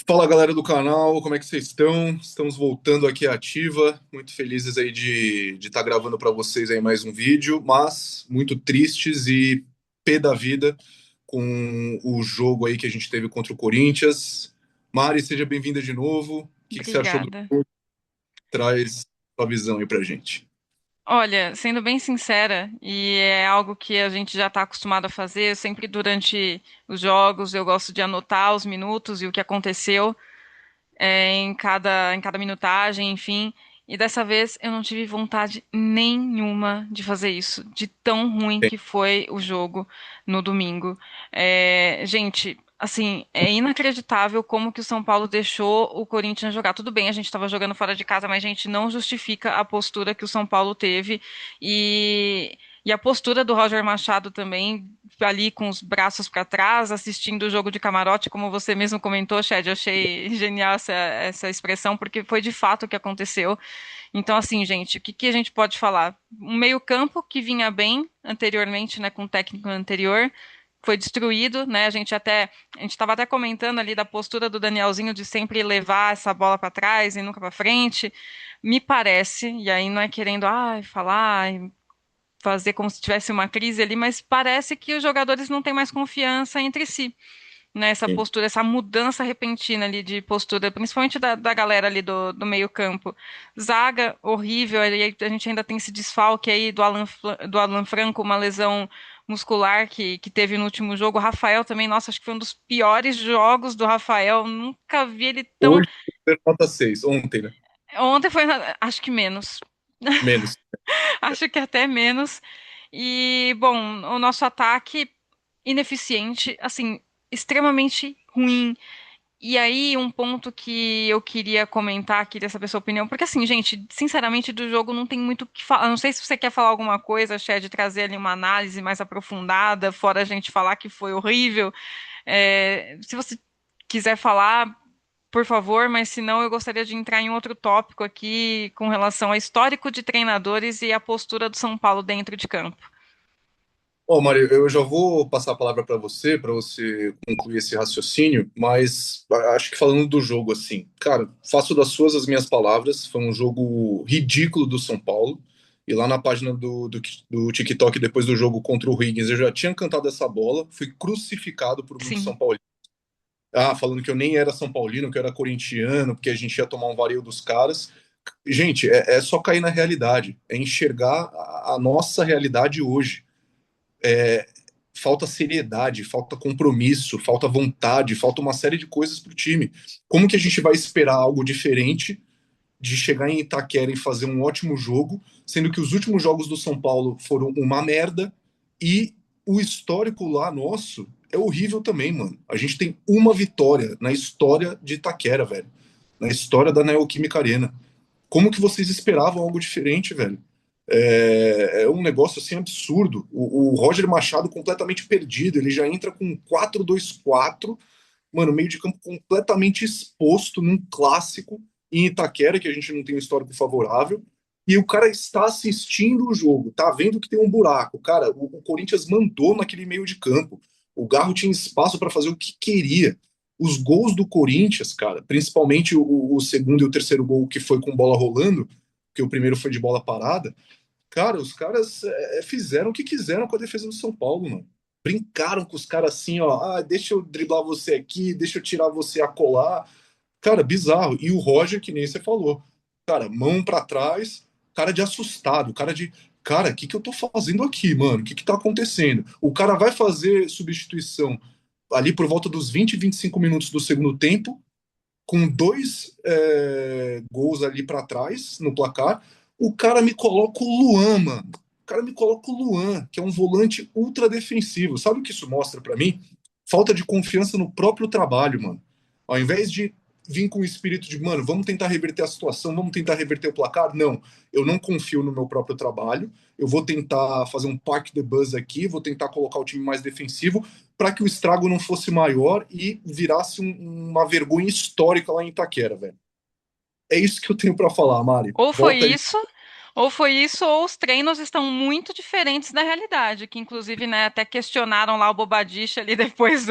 Fala galera do canal, como é que vocês estão? Estamos voltando aqui à ativa, muito felizes aí de estar gravando para vocês aí mais um vídeo, mas muito tristes e pé da vida com o jogo aí que a gente teve contra o Corinthians. Mari, seja bem-vinda de novo. O que que você achou do Obrigada. jogo? Traz sua visão aí pra gente. Olha, sendo bem sincera, e é algo que a gente já está acostumado a fazer, sempre durante os jogos eu gosto de anotar os minutos e o que aconteceu em cada minutagem, enfim. E dessa vez eu não tive vontade nenhuma de fazer isso, de tão ruim que foi o jogo no domingo. Gente, assim, é inacreditável como que o São Paulo deixou o Corinthians jogar. Tudo bem, a gente estava jogando fora de casa, mas a gente não justifica a postura que o São Paulo teve e a postura do Roger Machado também, ali com os braços para trás, assistindo o jogo de camarote, como você mesmo comentou, Chad, eu achei genial essa expressão, porque foi de fato o que aconteceu. Então, assim, gente, o que que a gente pode falar? Um meio-campo que vinha bem anteriormente, né, com o técnico anterior, foi destruído, né? A gente estava até comentando ali da postura do Danielzinho de sempre levar essa bola para trás e nunca para frente. Me parece, e aí não é querendo falar, fazer como se tivesse uma crise ali, mas parece que os jogadores não têm mais confiança entre si, né? Essa Sim. postura, essa mudança repentina ali de postura, principalmente da galera ali do meio-campo. Zaga horrível, aí a gente ainda tem esse desfalque aí do Alan Franco, uma lesão muscular que teve no último jogo. O Rafael também, nossa, acho que foi um dos piores jogos do Rafael. Nunca vi ele tão. Hoje, nota 6, ontem, né? Ontem foi, acho que menos. Menos. Acho que até menos. E, bom, o nosso ataque ineficiente, assim, extremamente ruim. E aí, um ponto que eu queria comentar, queria saber sua opinião, porque assim, gente, sinceramente, do jogo não tem muito o que falar. Não sei se você quer falar alguma coisa, Chad, trazer ali uma análise mais aprofundada, fora a gente falar que foi horrível. Se você quiser falar, por favor, mas se não, eu gostaria de entrar em outro tópico aqui com relação ao histórico de treinadores e a postura do São Paulo dentro de campo. Ó, Mário, eu já vou passar a palavra para você concluir esse raciocínio, mas acho que falando do jogo, assim, cara, faço das suas as minhas palavras, foi um jogo ridículo do São Paulo, e lá na página do TikTok, depois do jogo contra o Higgins, eu já tinha cantado essa bola, fui crucificado por muitos São Sim. Paulinos. Ah, falando que eu nem era São Paulino, que eu era corintiano, porque a gente ia tomar um vareio dos caras. Gente, é só cair na realidade, é enxergar a nossa realidade hoje. Falta seriedade, falta compromisso, falta vontade, falta uma série de coisas para o time. Como que a gente vai esperar algo diferente de chegar em Itaquera e fazer um ótimo jogo, sendo que os últimos jogos do São Paulo foram uma merda e o histórico lá nosso é horrível também, mano. A gente tem uma vitória na história de Itaquera, velho. Na história da Neoquímica Arena. Como que vocês esperavam algo diferente, velho? É um negócio assim absurdo. O Roger Machado completamente perdido. Ele já entra com 4-2-4, mano, meio de campo completamente exposto num clássico em Itaquera, que a gente não tem um histórico favorável. E o cara está assistindo o jogo, tá vendo que tem um buraco. Cara, o Corinthians mandou naquele meio de campo. O Garro tinha espaço para fazer o que queria. Os gols do Corinthians, cara, principalmente o segundo e o terceiro gol que foi com bola rolando, que o primeiro foi de bola parada, cara, os caras fizeram o que quiseram com a defesa do São Paulo, mano. Brincaram com os caras assim, ó. Ah, deixa eu driblar você aqui, deixa eu tirar você a colar. Cara, bizarro. E o Roger, que nem você falou. Cara, mão pra trás, cara de assustado, cara de. Cara, o que que eu tô fazendo aqui, mano? O que que tá acontecendo? O cara vai fazer substituição ali por volta dos 20, 25 minutos do segundo tempo com dois gols ali para trás no placar, o cara me coloca o Luan, mano. O cara me coloca o Luan, que é um volante ultra defensivo. Sabe o que isso mostra para mim? Falta de confiança no próprio trabalho, mano. Ao invés de vir com o espírito de, mano, vamos tentar reverter a situação, vamos tentar reverter o placar, não. Eu não confio no meu próprio trabalho. Eu vou tentar fazer um park the buzz aqui, vou tentar colocar o time mais defensivo para que o estrago não fosse maior e virasse uma vergonha histórica lá em Itaquera, velho. É isso que eu tenho para falar, Mari. Ou foi Volta aí. isso, Ou foi isso, ou os treinos estão muito diferentes da realidade, que inclusive, né, até questionaram lá o Bobadilla ali depois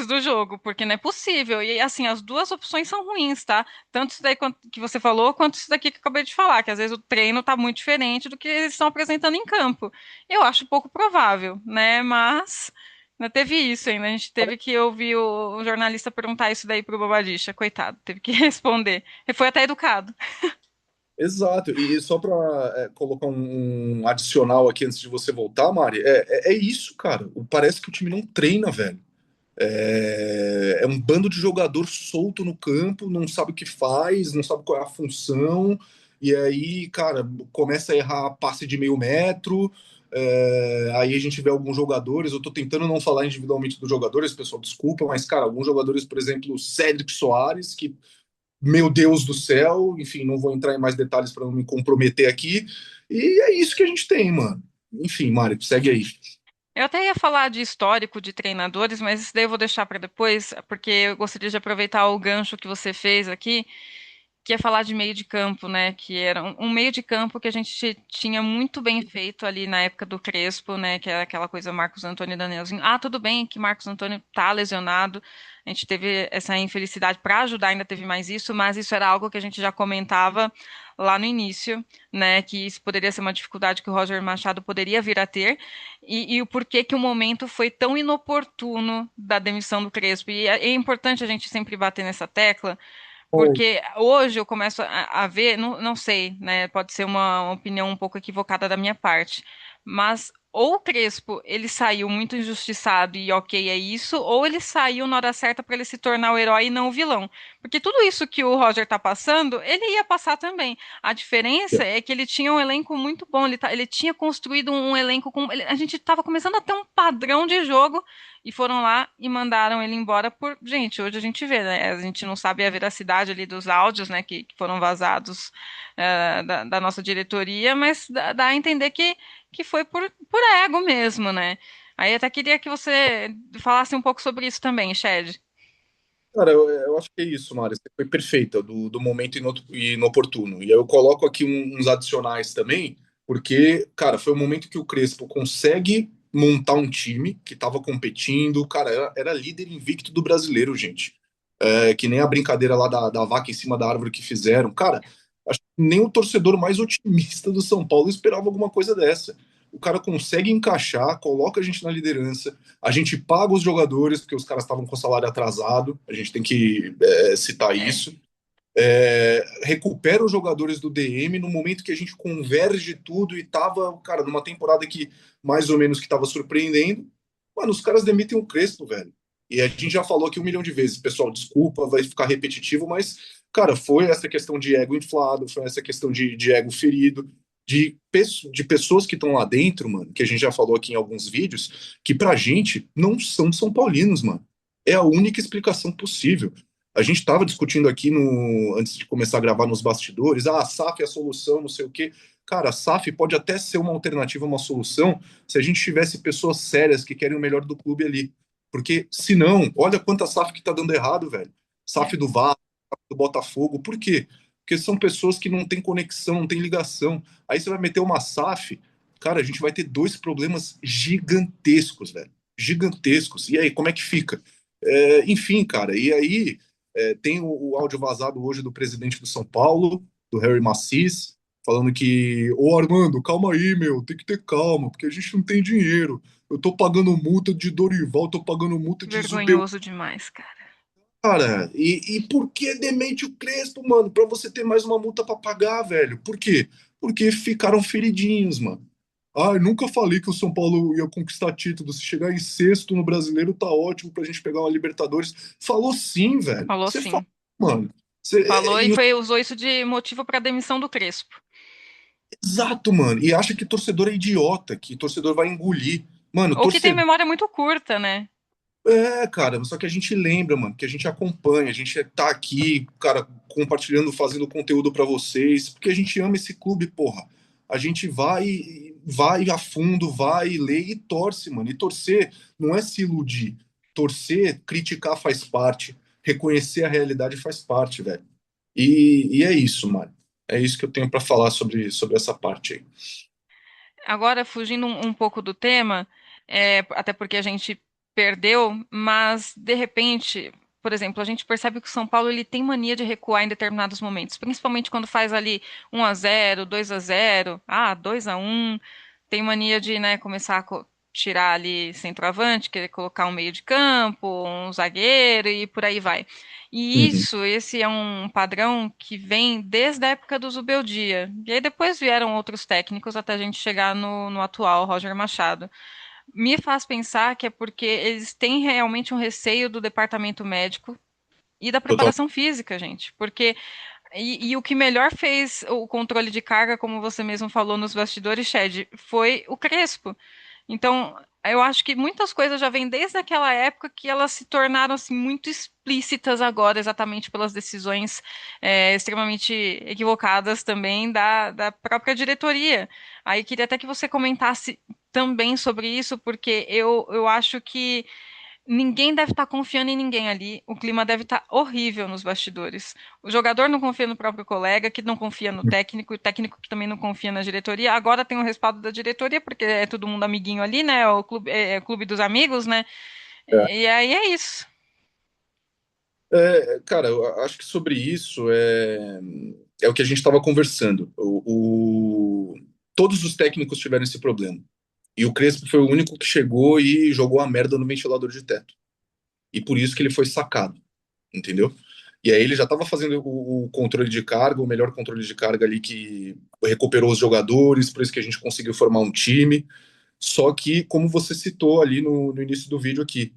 do jogo, porque não é possível. E assim, as duas opções são ruins, tá? Tanto isso daí que você falou, quanto isso daqui que eu acabei de falar, que às vezes o treino tá muito diferente do que eles estão apresentando em campo. Eu acho pouco provável, né? Mas ainda teve isso ainda. A gente teve que ouvir o jornalista perguntar isso daí pro Bobadilla, coitado, teve que responder. Ele foi até educado. Exato, e só para colocar um adicional aqui antes de você voltar, Mari, é isso, cara. Parece que o time não treina, velho. É um bando de jogador solto no campo, não sabe o que faz, não sabe qual é a função, e aí, cara, começa a errar passe de meio metro. Aí a gente vê alguns jogadores, eu tô tentando não falar individualmente dos jogadores, pessoal, desculpa, mas, cara, alguns jogadores, por exemplo, o Cédric Soares, que meu Deus do céu, enfim, não vou entrar em mais detalhes para não me comprometer aqui. E é isso que a gente tem, mano. Enfim, Mário, segue aí. Eu até ia falar de histórico de treinadores, mas isso daí eu vou deixar para depois, porque eu gostaria de aproveitar o gancho que você fez aqui, que é falar de meio de campo, né? Que era um meio de campo que a gente tinha muito bem feito ali na época do Crespo, né? Que era aquela coisa Marcos Antônio e Danielzinho. Ah, tudo bem que Marcos Antônio tá lesionado. A gente teve essa infelicidade para ajudar, ainda teve mais isso, mas isso era algo que a gente já comentava lá no início, né? Que isso poderia ser uma dificuldade que o Roger Machado poderia vir a ter, e o porquê que o momento foi tão inoportuno da demissão do Crespo. E é importante a gente sempre bater nessa tecla, Bom, porque hoje eu começo a ver, não, não sei, né? Pode ser uma opinião um pouco equivocada da minha parte, mas ou o Crespo ele saiu muito injustiçado e ok é isso, ou ele saiu na hora certa para ele se tornar o herói e não o vilão. Porque tudo isso que o Roger tá passando, ele ia passar também. A diferença é que ele tinha um elenco muito bom, ele tinha construído um elenco com. A gente estava começando a ter um padrão de jogo e foram lá e mandaram ele embora por. Gente, hoje a gente vê, né? A gente não sabe a veracidade ali dos áudios, né? Que foram vazados da nossa diretoria, mas dá a entender que foi por ego mesmo, né? Aí até queria que você falasse um pouco sobre isso também, Shed. cara, eu acho que é isso, Mário. Você foi perfeita do momento inoportuno. E aí eu coloco aqui uns adicionais também, porque, cara, foi o momento que o Crespo consegue montar um time que estava competindo. Cara, era líder invicto do brasileiro, gente. Que nem a brincadeira lá da vaca em cima da árvore que fizeram. Cara, acho que nem o torcedor mais otimista do São Paulo esperava alguma coisa dessa. O cara consegue encaixar, coloca a gente na liderança, a gente paga os jogadores, porque os caras estavam com salário atrasado, a gente tem que citar É, isso. Recupera os jogadores do DM no momento que a gente converge tudo e tava, cara, numa temporada que mais ou menos que tava surpreendendo. Mano, os caras demitem o Crespo, velho. E a gente já falou aqui 1 milhão de vezes, pessoal, desculpa, vai ficar repetitivo, mas, cara, foi essa questão de ego inflado, foi essa questão de ego ferido, de pessoas que estão lá dentro, mano, que a gente já falou aqui em alguns vídeos, que pra gente não são São Paulinos, mano. É a única explicação possível. A gente estava discutindo aqui antes de começar a gravar nos bastidores, a SAF é a solução, não sei o quê. Cara, a SAF pode até ser uma alternativa, uma solução, se a gente tivesse pessoas sérias que querem o melhor do clube ali. Porque, se não, olha quanta SAF que tá dando errado, velho. é. SAF do Vasco, do Botafogo. Por quê? Porque são pessoas que não têm conexão, não têm ligação. Aí você vai meter uma SAF, cara, a gente vai ter dois problemas gigantescos, velho. Gigantescos. E aí, como é que fica? Enfim, cara, e aí tem o áudio vazado hoje do presidente do São Paulo, do Harry Macis, falando que, ô Armando, calma aí, meu, tem que ter calma, porque a gente não tem dinheiro. Eu tô pagando multa de Dorival, tô pagando multa de Zubel. Vergonhoso demais, cara. Cara, e por que demente o Crespo, mano? Pra você ter mais uma multa pra pagar, velho. Por quê? Porque ficaram feridinhos, mano. Ah, eu nunca falei que o São Paulo ia conquistar título. Se chegar em sexto no Brasileiro, tá ótimo pra gente pegar uma Libertadores. Falou sim, velho. Falou Você fala, sim. mano. Falou e usou isso de motivo para demissão do Crespo. Exato, mano. E acha que torcedor é idiota, que torcedor vai engolir. Mano, Ou que tem torcedor. memória muito curta, né? Cara, só que a gente lembra, mano, que a gente acompanha, a gente tá aqui, cara, compartilhando, fazendo conteúdo pra vocês, porque a gente ama esse clube, porra. A gente vai a fundo, vai ler e torce, mano. E torcer não é se iludir. Torcer, criticar faz parte, reconhecer a realidade faz parte, velho. E é isso, mano. É isso que eu tenho para falar sobre essa parte aí. Agora, fugindo um pouco do tema, até porque a gente perdeu, mas de repente, por exemplo, a gente percebe que o São Paulo ele tem mania de recuar em determinados momentos, principalmente quando faz ali 1-0, 2-0, 2-1, tem mania de, né, começar a tirar ali centroavante, querer colocar um meio de campo, um zagueiro e por aí vai. E Uhum. esse é um padrão que vem desde a época do Zubeldia. E aí depois vieram outros técnicos até a gente chegar no atual, Roger Machado. Me faz pensar que é porque eles têm realmente um receio do departamento médico e da Total. preparação física, gente. Porque e o que melhor fez o controle de carga, como você mesmo falou nos bastidores, Shed, foi o Crespo. Então, eu acho que muitas coisas já vêm desde aquela época que elas se tornaram assim muito explícitas agora, exatamente pelas decisões extremamente equivocadas também da própria diretoria. Aí queria até que você comentasse também sobre isso, porque eu acho que ninguém deve estar confiando em ninguém ali. O clima deve estar horrível nos bastidores. O jogador não confia no próprio colega, que não confia no técnico, e o técnico que também não confia na diretoria. Agora tem o respaldo da diretoria, porque é todo mundo amiguinho ali, né? O clube, é o clube dos amigos, né? É. E aí é isso. Cara, eu acho que sobre isso é o que a gente estava conversando. Todos os técnicos tiveram esse problema. E o Crespo foi o único que chegou e jogou a merda no ventilador de teto. E por isso que ele foi sacado, entendeu? E aí ele já estava fazendo o controle de carga, o melhor controle de carga ali que recuperou os jogadores, por isso que a gente conseguiu formar um time. Só que, como você citou ali no início do vídeo aqui,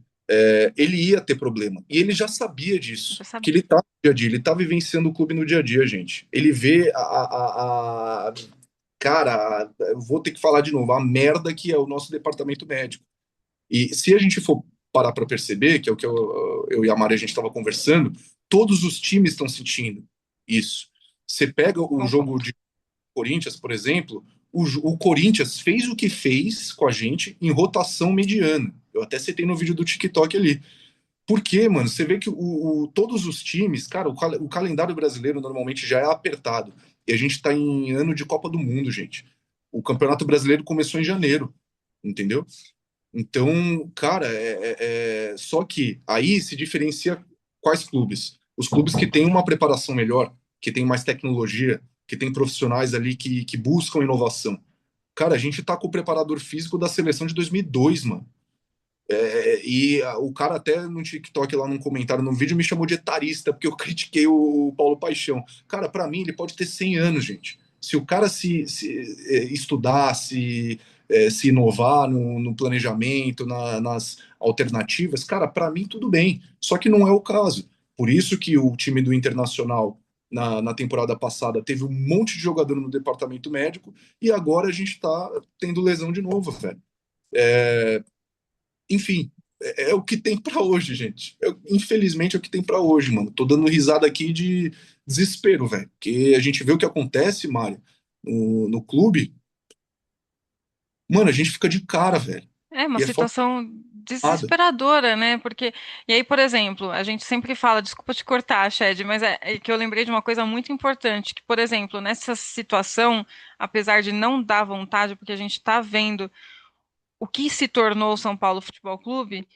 ele ia ter problema. E ele já sabia Já disso. Que sabe. ele tá no dia a dia, ele tá vivenciando o clube no dia a dia, gente. Ele vê cara, eu vou ter que falar de novo, a merda que é o nosso departamento médico. E se a gente for parar para perceber, que é o que eu e a Mari a gente estava conversando, todos os times estão sentindo isso. Você pega o Bom jogo ponto. de Corinthians, por exemplo, o Corinthians fez o que fez com a gente em rotação mediana. Eu até citei no vídeo do TikTok ali. Por quê, mano? Você vê que todos os times, cara, o calendário brasileiro normalmente já é apertado. E a gente tá em ano de Copa do Mundo, gente. O Campeonato Brasileiro começou em janeiro, entendeu? Então, cara, só que aí se diferencia quais clubes? Os clubes que têm uma preparação melhor, que têm mais tecnologia, que têm profissionais ali que buscam inovação. Cara, a gente tá com o preparador físico da seleção de 2002, mano. O cara até no TikTok, lá num comentário, num vídeo, me chamou de etarista, porque eu critiquei o Paulo Paixão. Cara, para mim, ele pode ter 100 anos, gente. Se o cara se estudar, se inovar no planejamento, nas alternativas, cara, para mim tudo bem. Só que não é o caso. Por isso que o time do Internacional, na temporada passada, teve um monte de jogador no departamento médico e agora a gente tá tendo lesão de novo, velho. Enfim, é o que tem pra hoje, gente. Infelizmente é o que tem pra hoje, mano. Tô dando risada aqui de desespero, velho. Porque a gente vê o que acontece, Mário, no clube. Mano, a gente fica de cara, velho. É uma E é falta situação de nada. desesperadora, né? Porque, e aí, por exemplo, a gente sempre fala, desculpa te cortar, Shed, mas é que eu lembrei de uma coisa muito importante, que, por exemplo, nessa situação, apesar de não dar vontade, porque a gente está vendo o que se tornou o São Paulo Futebol Clube,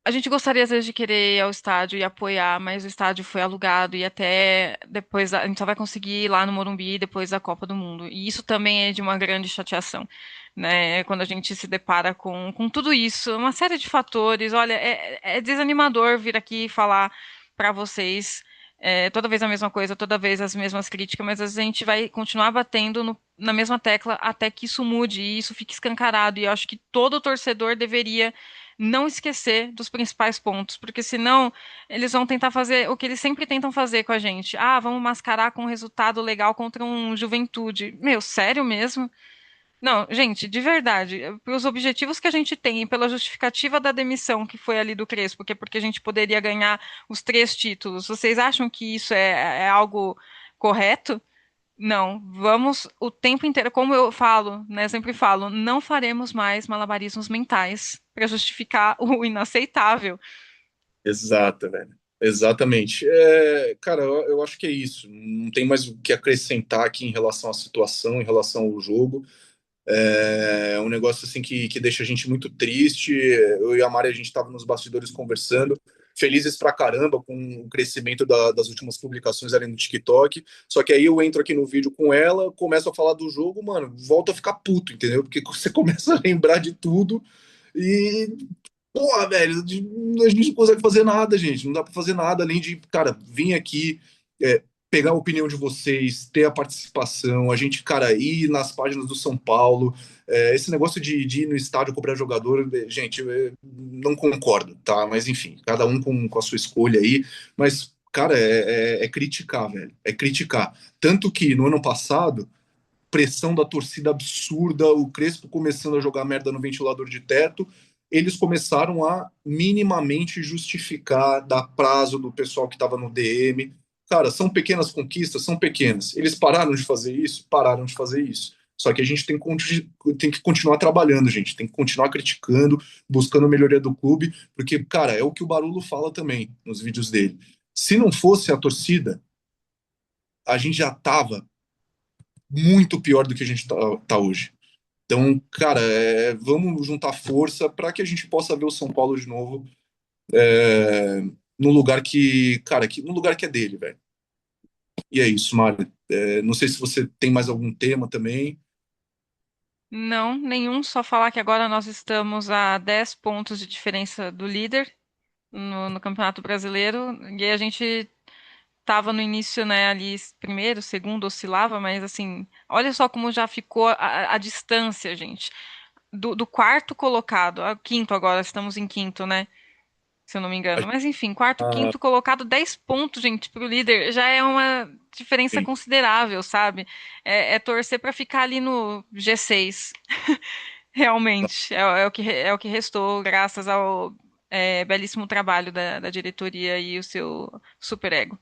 a gente gostaria às vezes de querer ir ao estádio e apoiar, mas o estádio foi alugado e até depois a gente só vai conseguir ir lá no Morumbi depois da Copa do Mundo. E isso também é de uma grande chateação, né? Quando a gente se depara com tudo isso, uma série de fatores. Olha, é desanimador vir aqui falar para vocês toda vez a mesma coisa, toda vez as mesmas críticas, mas às vezes a gente vai continuar batendo na mesma tecla até que isso mude e isso fique escancarado. E eu acho que todo torcedor deveria não esquecer dos principais pontos, porque senão eles vão tentar fazer o que eles sempre tentam fazer com a gente. Ah, vamos mascarar com um resultado legal contra um Juventude. Meu, sério mesmo? Não, gente, de verdade, pelos objetivos que a gente tem e pela justificativa da demissão que foi ali do Crespo, que é porque a gente poderia ganhar os 3 títulos, vocês acham que isso é algo correto? Não, vamos o tempo inteiro, como eu falo, né, sempre falo, não faremos mais malabarismos mentais para justificar o inaceitável. Exato, velho. Exatamente. Cara, eu acho que é isso. Não tem mais o que acrescentar aqui em relação à situação, em relação ao jogo. É um negócio assim que deixa a gente muito triste. Eu e a Mari, a gente estava nos bastidores conversando, felizes pra caramba com o crescimento das últimas publicações ali no TikTok. Só que aí eu entro aqui no vídeo com ela, começo a falar do jogo, mano, volta a ficar puto, entendeu? Porque você começa a lembrar de tudo e porra, velho, a gente não consegue fazer nada, gente. Não dá pra fazer nada além de, cara, vir aqui, pegar a opinião de vocês, ter a participação, a gente, cara, ir nas páginas do São Paulo. Esse negócio de ir no estádio cobrar jogador, gente, eu não concordo, tá? Mas enfim, cada um com a sua escolha aí. Mas, cara, é criticar, velho. É criticar. Tanto que no ano passado pressão da torcida absurda, o Crespo começando a jogar merda no ventilador de teto, eles começaram a minimamente justificar, dar prazo do pessoal que estava no DM. Cara, são pequenas conquistas, são pequenas. Eles pararam de fazer isso? Pararam de fazer isso. Só que a gente tem que continuar trabalhando, gente. Tem que continuar criticando, buscando a melhoria do clube, porque, cara, é o que o Barulho fala também nos vídeos dele. Se não fosse a torcida, a gente já tava muito pior do que a gente tá hoje. Então, cara, vamos juntar força para que a gente possa ver o São Paulo de novo é, no lugar que, cara, no lugar que é dele, velho. E é isso, Mário. Não sei se você tem mais algum tema também. Não, nenhum, só falar que agora nós estamos a 10 pontos de diferença do líder no Campeonato Brasileiro, e a gente tava no início, né, ali primeiro, segundo, oscilava, mas assim, olha só como já ficou a distância, gente. Do quarto colocado, quinto agora, estamos em quinto, né? Se eu não me engano. Mas enfim, quarto, Ah, quinto colocado, 10 pontos, gente, pro líder. Já é uma diferença sim. considerável, sabe? É torcer para ficar ali no G6. Realmente, é o que restou, graças ao belíssimo trabalho da diretoria e o seu superego.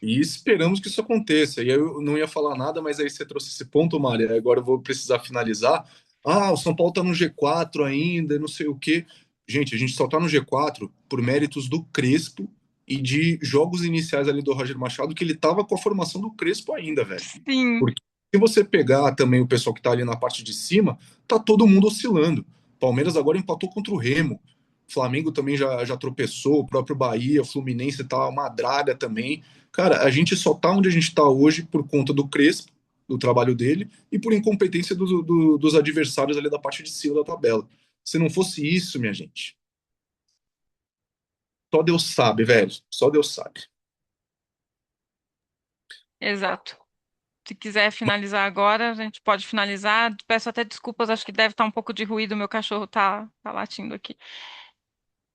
E esperamos que isso aconteça. E eu não ia falar nada, mas aí você trouxe esse ponto, Mário. Agora eu vou precisar finalizar. Ah, o São Paulo tá no G4 ainda, não sei o quê. Gente, a gente só tá no G4 por méritos do Crespo e de jogos iniciais ali do Roger Machado, que ele tava com a formação do Crespo ainda, velho. Sim, Porque se você pegar também o pessoal que tá ali na parte de cima, tá todo mundo oscilando. Palmeiras agora empatou contra o Remo. Flamengo também já tropeçou, o próprio Bahia, o Fluminense tá uma draga também. Cara, a gente só tá onde a gente tá hoje por conta do Crespo, do trabalho dele, e por incompetência dos adversários ali da parte de cima da tabela. Se não fosse isso, minha gente, só Deus sabe, velho. Só Deus sabe. exato. Se quiser finalizar agora, a gente pode finalizar. Peço até desculpas, acho que deve estar um pouco de ruído, meu cachorro tá latindo aqui.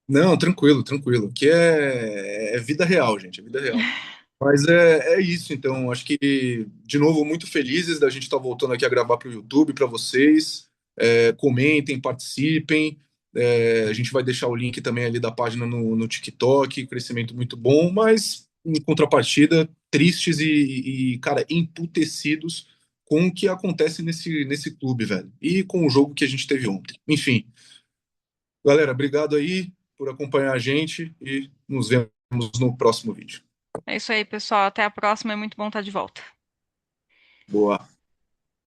Não, tranquilo, tranquilo. Que é vida real, gente, é vida real. Mas é isso, então. Acho que, de novo, muito felizes da gente estar voltando aqui a gravar para o YouTube, para vocês. Comentem, participem. A gente vai deixar o link também ali da página no TikTok, crescimento muito bom, mas em contrapartida, tristes cara, emputecidos com o que acontece nesse clube, velho. E com o jogo que a gente teve ontem. Enfim, galera, obrigado aí por acompanhar a gente e nos vemos no próximo vídeo. É isso aí, pessoal. Até a próxima. É muito bom estar de volta. Boa.